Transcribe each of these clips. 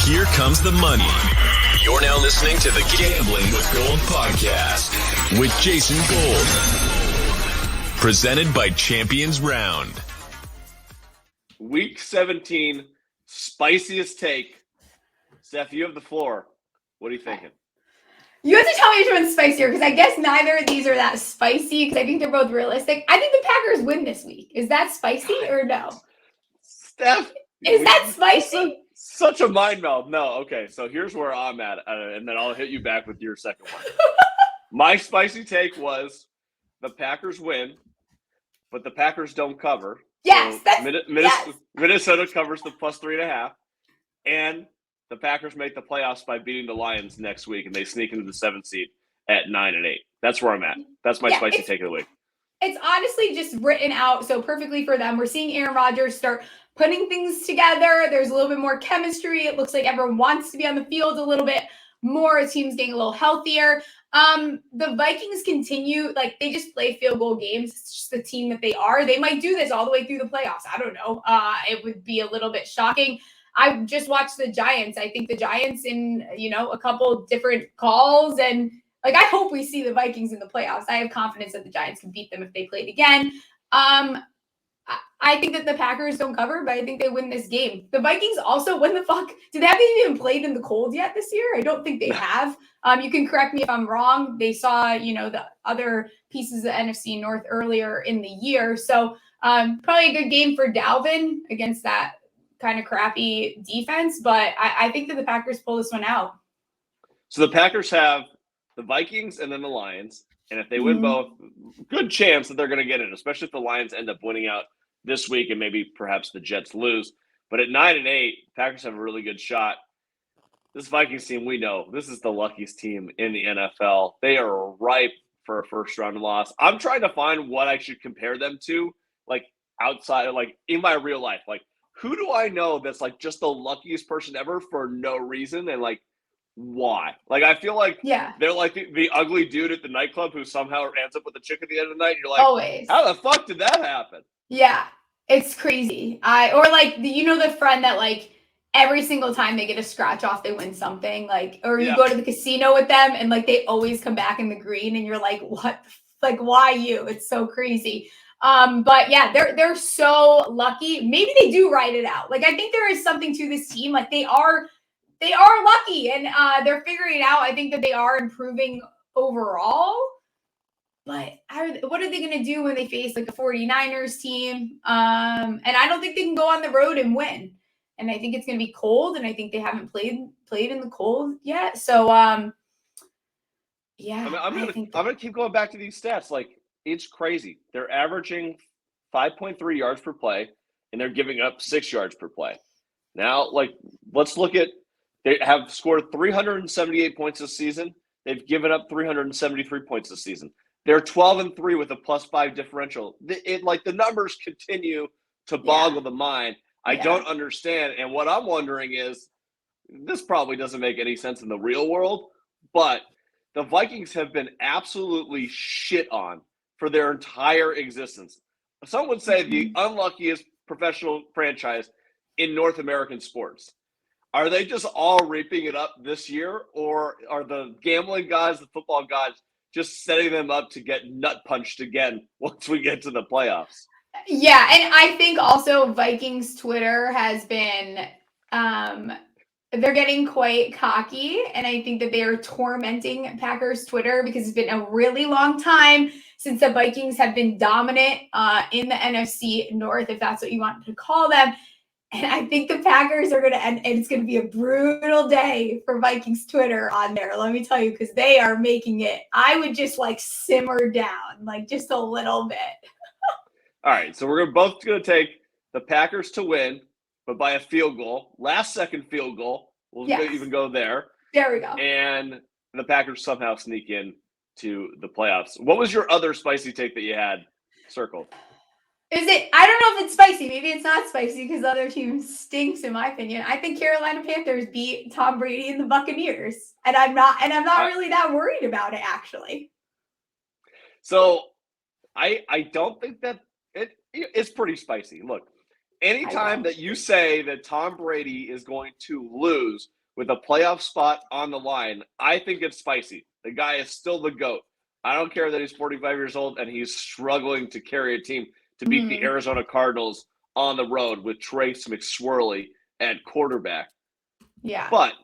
Here comes the money. You're now listening to the Gambling with Gold podcast with Jason Gold. Presented by Champions Round. Week 17, spiciest take. Steph, you have the floor. What are you thinking? You have to tell me which one's spicier, because I guess neither of these are that spicy, because I think they're both realistic. I think the Packers win this week. Is that spicy or no? Steph? Is that spicy? Such a mind meld. No, okay, so here's where I'm at, and then I'll hit you back with your second one. My spicy take was the Packers win, but the Packers don't cover. Yes, So Minnesota covers the plus 3.5, and the Packers make the playoffs by beating the Lions next week, and they sneak into the 7th seed at 9-8. That's where I'm at. That's my spicy take of the week. It's honestly just written out so perfectly for them. We're seeing Aaron Rodgers start putting things together. There's a little bit more chemistry. It looks like everyone wants to be on the field a little bit more. The team's getting a little healthier. The Vikings continue, like, they just play field goal games. It's just the team that they are. They might do this all the way through the playoffs. I don't know. It would be a little bit shocking. I just watched the Giants. I think the Giants in, a couple different calls, and I hope we see the Vikings in the playoffs. I have confidence that the Giants can beat them if they played again. I think that the Packers don't cover, but I think they win this game. The Vikings also, when the fuck, do they haven't even played in the cold yet this year? I don't think they have. You can correct me if I'm wrong. They saw, the other pieces of the NFC North earlier in the year. So probably a good game for Dalvin against that kind of crappy defense. But I think that the Packers pull this one out. So the Packers have the Vikings and then the Lions. And if they win both, good chance that they're going to get it, especially if the Lions end up winning out this week and maybe perhaps the Jets lose. But at 9-8, Packers have a really good shot. This Vikings team, we know, this is the luckiest team in the NFL. They are ripe for a first-round loss. I'm trying to find what I should compare them to, outside, in my real life. Who do I know that's, just the luckiest person ever for no reason and, why? I feel like they're like the ugly dude at the nightclub who somehow ends up with a chick at the end of the night. And you're like, always. How the fuck did that happen? Yeah, it's crazy. The friend that every single time they get a scratch off, they win something. Or you go to the casino with them and they always come back in the green, and you're like, what? Why you? It's so crazy. But yeah, they're so lucky. Maybe they do ride it out. I think there is something to this team. They are lucky, and they're figuring it out. I think that they are improving overall. But what are they going to do when they face a 49ers team? And I don't think they can go on the road and win. And I think it's going to be cold, and I think they haven't played in the cold yet. So, yeah. I'm going to keep going back to these stats. It's crazy. They're averaging 5.3 yards per play, and they're giving up 6 yards per play. Now, let's look at. They have scored 378 points this season. They've given up 373 points this season. They're 12-3 with a +5 differential. The numbers continue to boggle the mind. I don't understand. And what I'm wondering is, this probably doesn't make any sense in the real world, but the Vikings have been absolutely shit on for their entire existence. Some would say the unluckiest professional franchise in North American sports. Are they just all reaping it up this year, or are the gambling guys, the football guys, just setting them up to get nut punched again once we get to the playoffs? Yeah, and I think also Vikings Twitter has been they're getting quite cocky, and I think that they are tormenting Packers Twitter because it's been a really long time since the Vikings have been dominant in the NFC North, if that's what you want to call them. And I think the Packers are going to end, and it's going to be a brutal day for Vikings Twitter on there. Let me tell you, because they are making it. I would just simmer down, just a little bit. All right, so we're both going to take the Packers to win, but by a field goal, last second field goal. We'll even go there. There we go. And the Packers somehow sneak in to the playoffs. What was your other spicy take that you had circled? I don't know if it's spicy. Maybe it's not spicy because the other team stinks, in my opinion. I think Carolina Panthers beat Tom Brady and the Buccaneers. And I'm not really that worried about it, actually. So I don't think that it's pretty spicy. Look, anytime that you say that Tom Brady is going to lose with a playoff spot on the line, I think it's spicy. The guy is still the GOAT. I don't care that he's 45 years old and he's struggling to carry a team to beat the Arizona Cardinals on the road with Trace McSwirly at quarterback. Yeah. But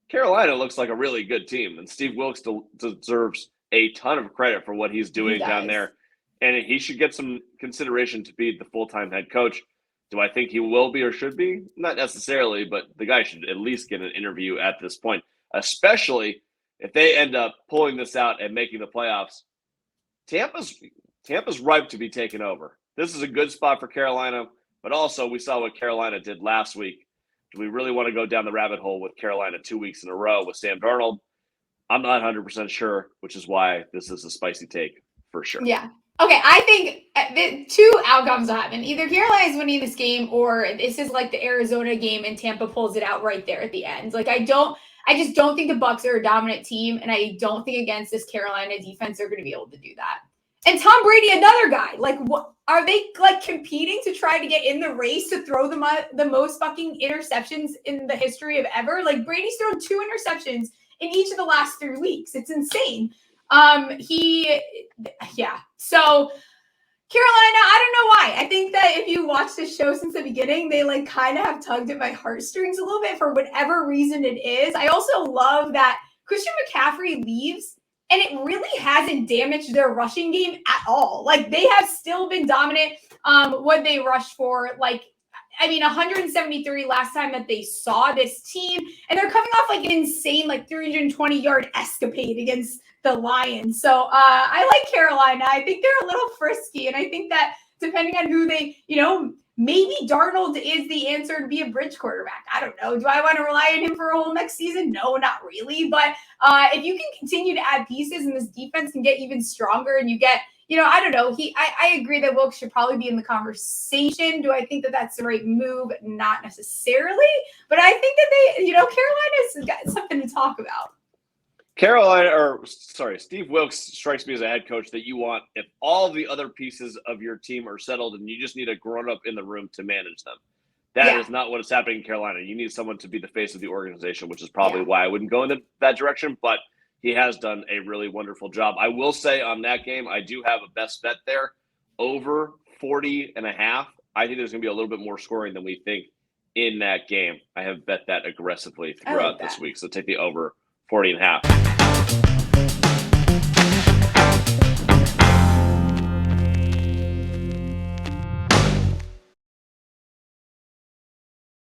Carolina looks like a really good team, and Steve Wilkes deserves a ton of credit for what he's doing down there. And he should get some consideration to be the full-time head coach. Do I think he will be or should be? Not necessarily, but the guy should at least get an interview at this point, especially if they end up pulling this out and making the playoffs. Tampa's ripe to be taken over. This is a good spot for Carolina, but also we saw what Carolina did last week. Do we really want to go down the rabbit hole with Carolina 2 weeks in a row with Sam Darnold? I'm not 100% sure, which is why this is a spicy take for sure. Yeah. Okay, I think the two outcomes happen. Either Carolina is winning this game, or this is like the Arizona game and Tampa pulls it out right there at the end. Like I just don't think the Bucs are a dominant team, and I don't think against this Carolina defense they're going to be able to do that. And Tom Brady, another guy. Like, what are they like competing to try to get in the race to throw the most fucking interceptions in the history of ever? Like Brady's thrown 2 interceptions in each of the last 3 weeks. It's insane. So Carolina, I don't know why. I think that if you watch the show since the beginning, they like kind of have tugged at my heartstrings a little bit for whatever reason it is. I also love that Christian McCaffrey leaves and it really hasn't damaged their rushing game at all. Like they have still been dominant. What they rushed for, 173 last time that they saw this team, and they're coming off like an insane 320-yard escapade against the Lions. So I like Carolina. I think they're a little frisky, and I think that depending on who they, maybe Darnold is the answer to be a bridge quarterback. I don't know. Do I want to rely on him for a whole next season? No, not really. But if you can continue to add pieces and this defense can get even stronger and you get, I don't know. I agree that Wilkes should probably be in the conversation. Do I think that that's the right move? Not necessarily. But I think that Carolina's got something to talk about. Steve Wilkes strikes me as a head coach that you want if all the other pieces of your team are settled and you just need a grown-up in the room to manage them. That is not what is happening in Carolina. You need someone to be the face of the organization, which is probably why I wouldn't go in that direction, but he has done a really wonderful job. I will say on that game, I do have a best bet there, over 40.5. I think there's going to be a little bit more scoring than we think in that game. I have bet that aggressively throughout this week, so take the over 40.5.